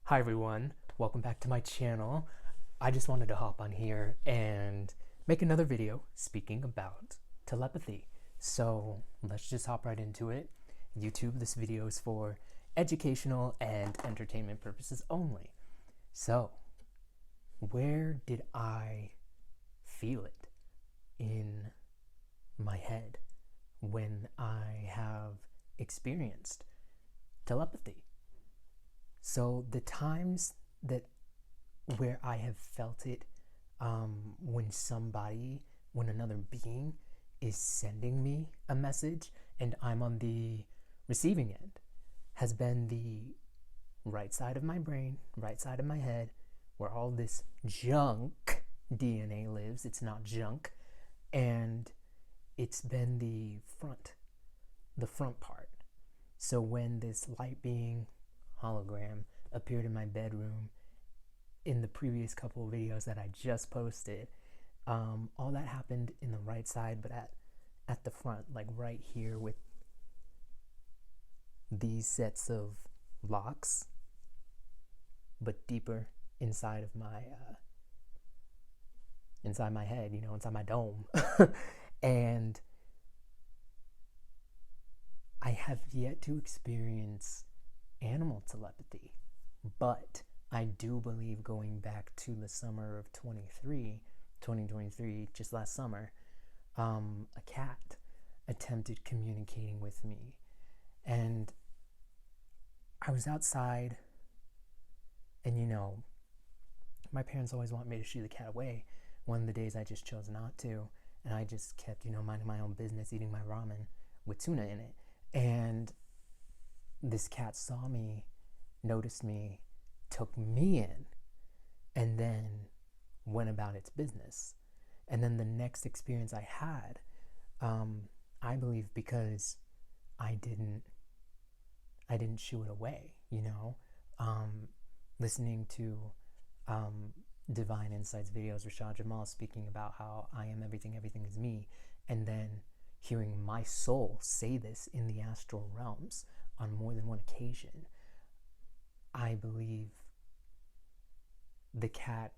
Hi everyone, welcome back to my channel. I just wanted to hop on here and make another video speaking about telepathy. So let's just hop right into it. YouTube, this video is for educational and entertainment purposes only. So, where did I feel it in my head when I have experienced telepathy? So the times that where I have felt it, when another being is sending me a message and I'm on the receiving end, has been the right side of my brain, right side of my head, where all this junk DNA lives. It's not junk. And it's been the front part. So when this light being hologram appeared in my bedroom in the previous couple of videos that I just posted, all that happened in the right side, but at the front, like right here with these sets of locks, but deeper inside of my inside my head, inside my dome. And I have yet to experience animal telepathy, but I do believe going back to the summer of 2023, just last summer, a cat attempted communicating with me. And I was outside, and my parents always want me to shoo the cat away. One of the days I just chose not to, and I just kept, minding my own business, eating my ramen with tuna in it. And this cat saw me, noticed me, took me in, and then went about its business. And then the next experience I had, I believe because I didn't shoo it away, listening to Divine Insights videos, Rashad Jamal speaking about how I am everything, everything is me, and then hearing my soul say this in the astral realms on more than one occasion, I believe the cat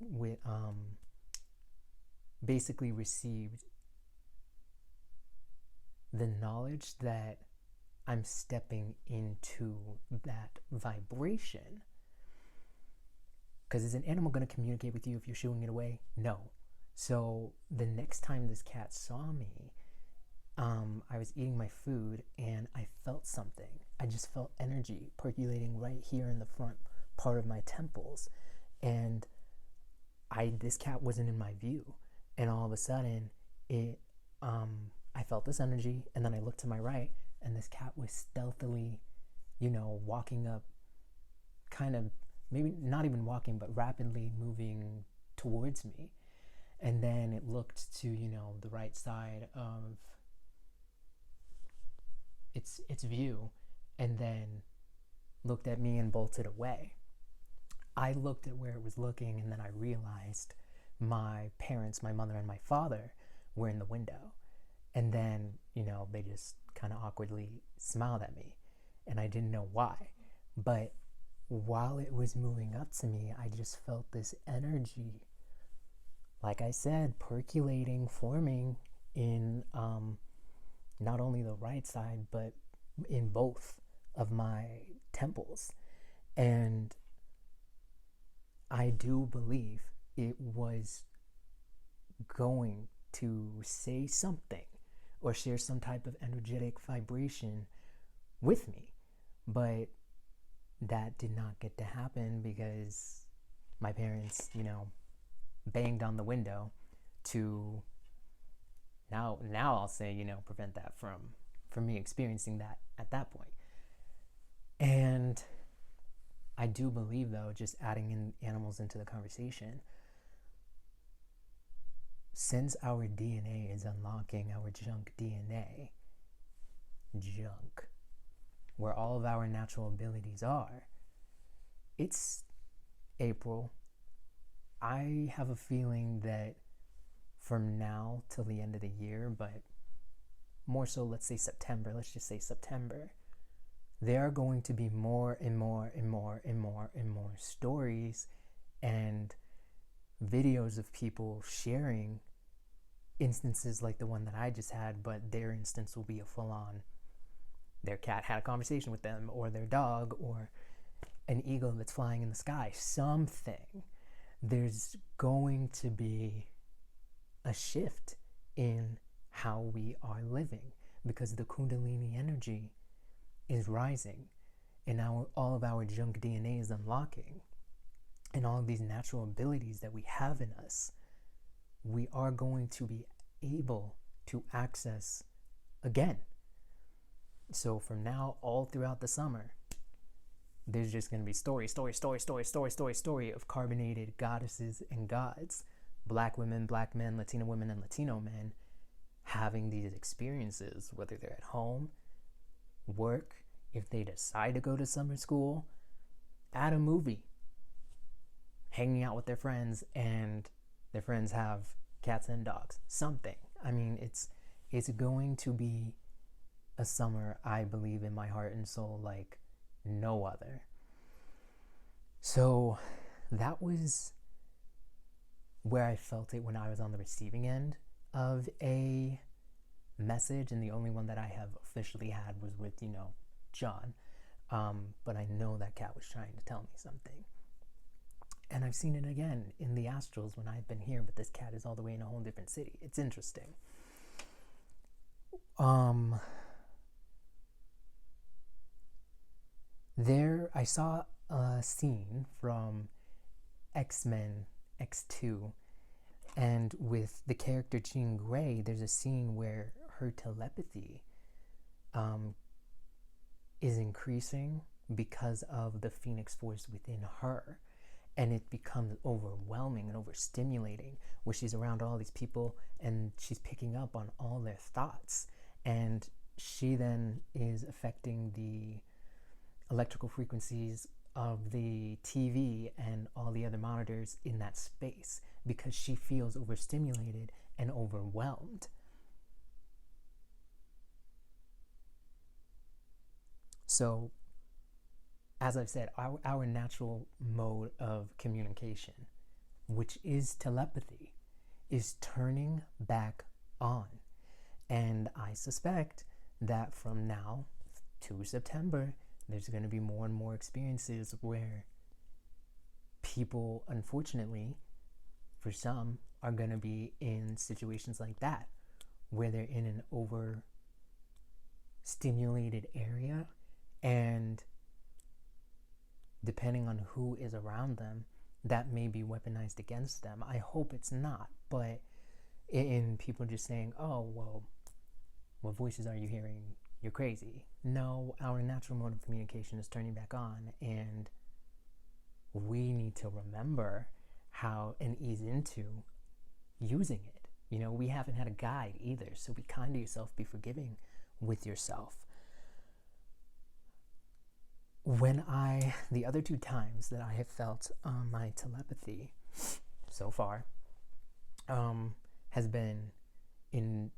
basically received the knowledge that I'm stepping into that vibration. Because is an animal going to communicate with you if you're shooing it away? No. So the next time this cat saw me, I was eating my food and I felt something. I just felt energy percolating right here in the front part of my temples. And this cat wasn't in my view. And all of a sudden, I felt this energy, and then I looked to my right, and this cat was stealthily, walking up, kind of, maybe not even walking, but rapidly moving towards me. And then it looked to, the right side of its view, and then looked at me and bolted away. I looked at where it was looking, and then I realized my parents, my mother and my father, were in the window. And then, they just kind of awkwardly smiled at me, and I didn't know why. But while it was moving up to me, I just felt this energy, like I said, percolating, forming in not only the right side, but in both of my temples. And I do believe it was going to say something or share some type of energetic vibration with me. But that did not get to happen because my parents, banged on the window to now I'll say, prevent that from me experiencing that at that point. And I do believe, though, just adding in animals into the conversation, since our DNA is unlocking our junk DNA, where all of our natural abilities are, it's April. I have a feeling that from now till the end of the year, but more so, let's say September, let's just say September, there are going to be more and more and more and more and more stories and videos of people sharing instances like the one that I just had, but their instance will be a full-on, their cat had a conversation with them, or their dog, or an eagle that's flying in the sky, something. There's going to be a shift in how we are living because the Kundalini energy is rising and now all of our junk DNA is unlocking, and all of these natural abilities that we have in us, we are going to be able to access again. So from now all throughout the summer, there's just going to be story of carbonated goddesses and gods, black women, black men, Latino women, and Latino men having these experiences, whether they're at home, work, if they decide to go to summer school, at a movie, hanging out with their friends, and their friends have cats and dogs, something. I mean, it's going to be a summer, I believe in my heart and soul, like no other. So that was where I felt it when I was on the receiving end of a message, and the only one that I have officially had was with, John. But I know that cat was trying to tell me something. And I've seen it again in the astrals when I've been here, but this cat is all the way in a whole different city. It's interesting. There, I saw a scene from X-Men X2, and with the character Jean Grey, there's a scene where her telepathy is increasing because of the Phoenix Force within her, and it becomes overwhelming and overstimulating, where she's around all these people and she's picking up on all their thoughts, and she then is affecting the electrical frequencies of the TV and all the other monitors in that space because she feels overstimulated and overwhelmed. So, as I've said, our natural mode of communication, which is telepathy, is turning back on. And I suspect that from now to September, there's going to be more and more experiences where people, unfortunately, for some, are going to be in situations like that, where they're in an overstimulated area, and depending on who is around them, that may be weaponized against them. I hope it's not, but in people just saying, oh, well, what voices are you hearing? You're crazy. No, our natural mode of communication is turning back on, and we need to remember how and ease into using it. We haven't had a guide either, so be kind to yourself, be forgiving with yourself. The other two times that I have felt my telepathy so far has been in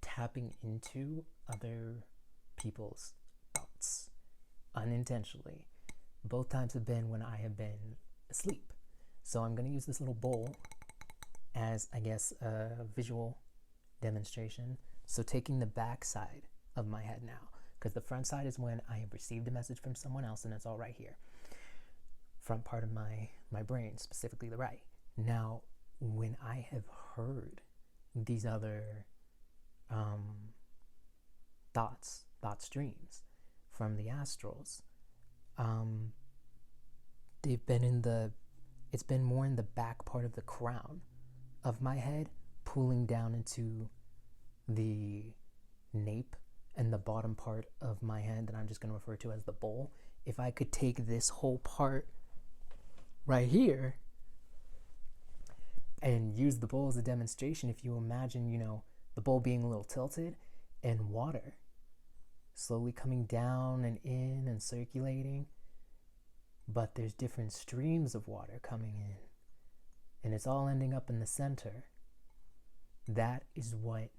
tapping into other people's thoughts unintentionally. Both times have been when I have been asleep. So I'm going to use this little bowl as, I guess, a visual demonstration. So taking the back side of my head now, because the front side is when I have received a message from someone else, and it's all right here. Front part of my brain, specifically the right. Now, when I have heard these other thought streams from the astrals, it's been more in the back part of the crown of my head, pulling down into the nape and the bottom part of my head that I'm just going to refer to as the bowl. If I could take this whole part right here and use the bowl as a demonstration, if you imagine, the bowl being a little tilted and water slowly coming down and in and circulating, but there's different streams of water coming in, and it's all ending up in the center. That is what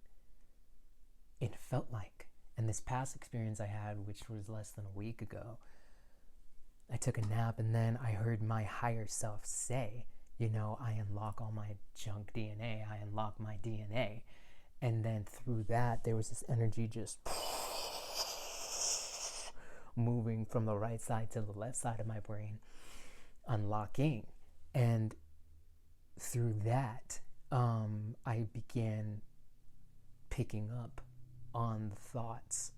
it felt like. And this past experience I had, which was less than a week ago, I took a nap and then I heard my higher self say, you know, I unlock all my junk DNA, I unlock my DNA. And then through that, there was this energy just moving from the right side to the left side of my brain, unlocking. And through that, I began picking up on the thoughts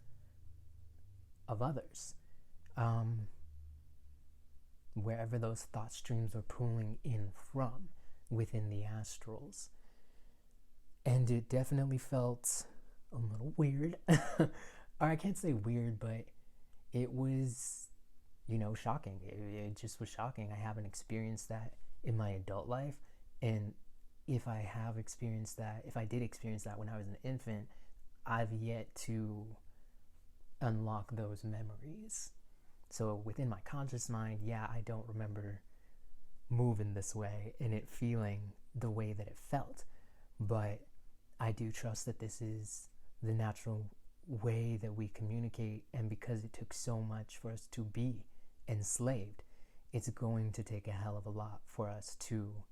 of others. Wherever those thought streams were pulling in from within the astrals. And it definitely felt a little weird. Or I can't say weird, but it was, you know, shocking. It just was shocking. I haven't experienced that in my adult life. And if I have experienced that, if I did experience that when I was an infant, I've yet to unlock those memories. So within my conscious mind, yeah, I don't remember moving this way and it feeling the way that it felt. But I do trust that this is the natural way that we communicate, and because it took so much for us to be enslaved, it's going to take a hell of a lot for us to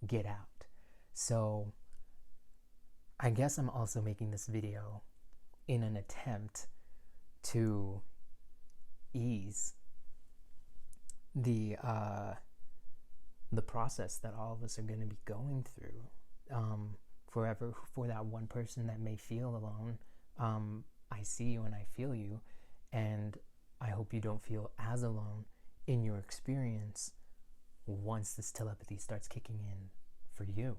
get out. So I guess I'm also making this video in an attempt to ease the process that all of us are going to be going through. Forever, for that one person that may feel alone, I see you and I feel you, and I hope you don't feel as alone in your experience once this telepathy starts kicking in for you.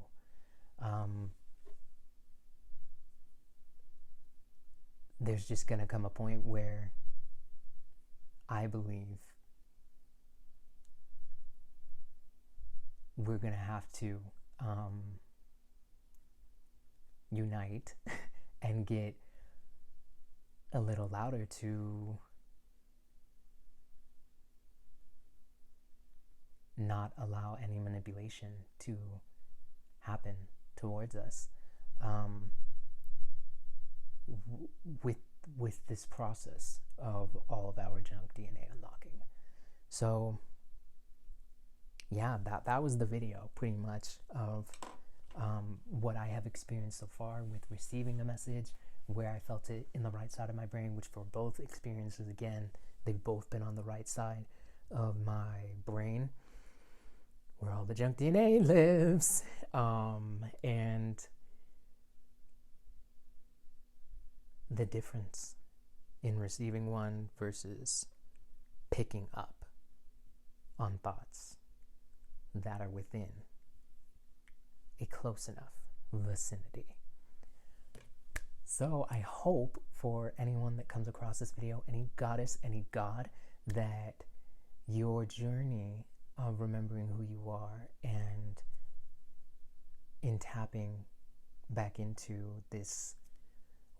There's just going to come a point where I believe we're going to have to unite and get a little louder to not allow any manipulation to happen towards us with this process of all of our junk DNA unlocking. So yeah, that was the video pretty much of what I have experienced so far with receiving a message, where I felt it in the right side of my brain, which for both experiences, again, they've both been on the right side of my brain, where all the junk DNA lives. And the difference in receiving one versus picking up on thoughts that are within a close enough vicinity. So I hope for anyone that comes across this video, any goddess, any god, that your journey of remembering who you are and in tapping back into this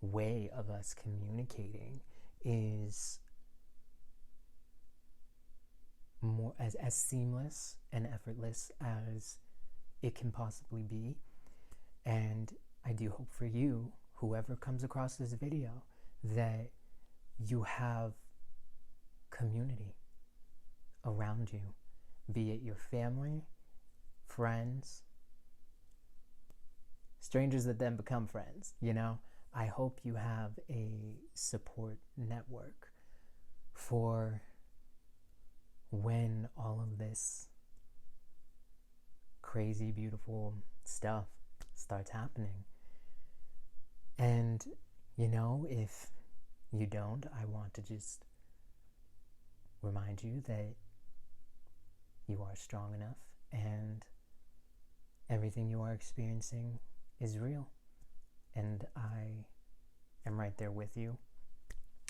way of us communicating is more as seamless and effortless as it can possibly be. And I do hope for you, whoever comes across this video, that you have community around you, be it your family, friends, strangers that then become friends, you know? I hope you have a support network for when all of this crazy, beautiful stuff starts happening. And, you know, if you don't, I want to just remind you that you are strong enough and everything you are experiencing is real. And I am right there with you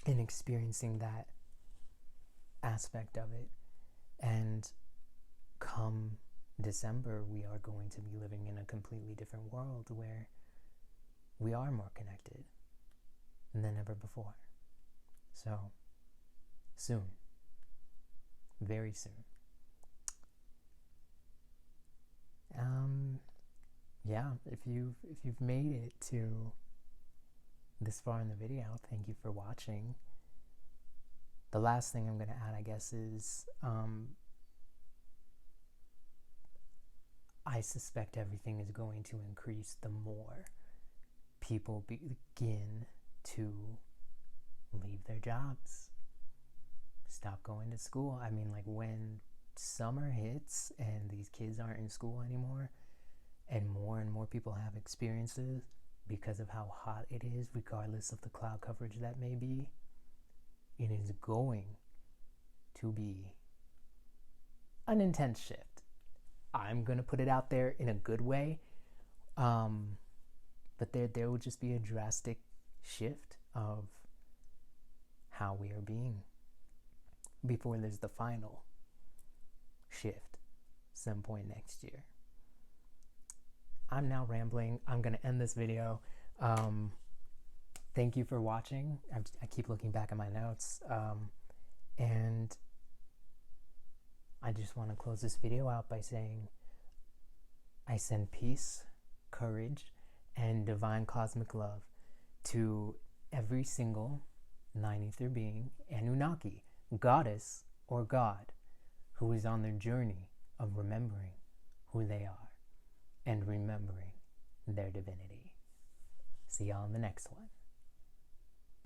in experiencing that aspect of it. And come December, we are going to be living in a completely different world where we are more connected than ever before. So, soon. Very soon. Yeah, if you've made it to this far in the video, thank you for watching. The last thing I'm going to add, I guess, is I suspect everything is going to increase the more people begin to leave their jobs, stop going to school. I mean, like, when summer hits and these kids aren't in school anymore, and more people have experiences because of how hot it is, regardless of the cloud coverage that may be, it is going to be an intense shift. I'm going to put it out there in a good way, but there will just be a drastic shift of how we are being before there's the final shift some point next year. I'm now rambling. I'm going to end this video. Thank you for watching. I keep looking back at my notes. And I just want to close this video out by saying I send peace, courage, and divine cosmic love to every single nine-ether being, Anunnaki, goddess, or god, who is on their journey of remembering who they are and remembering their divinity. See y'all in the next one.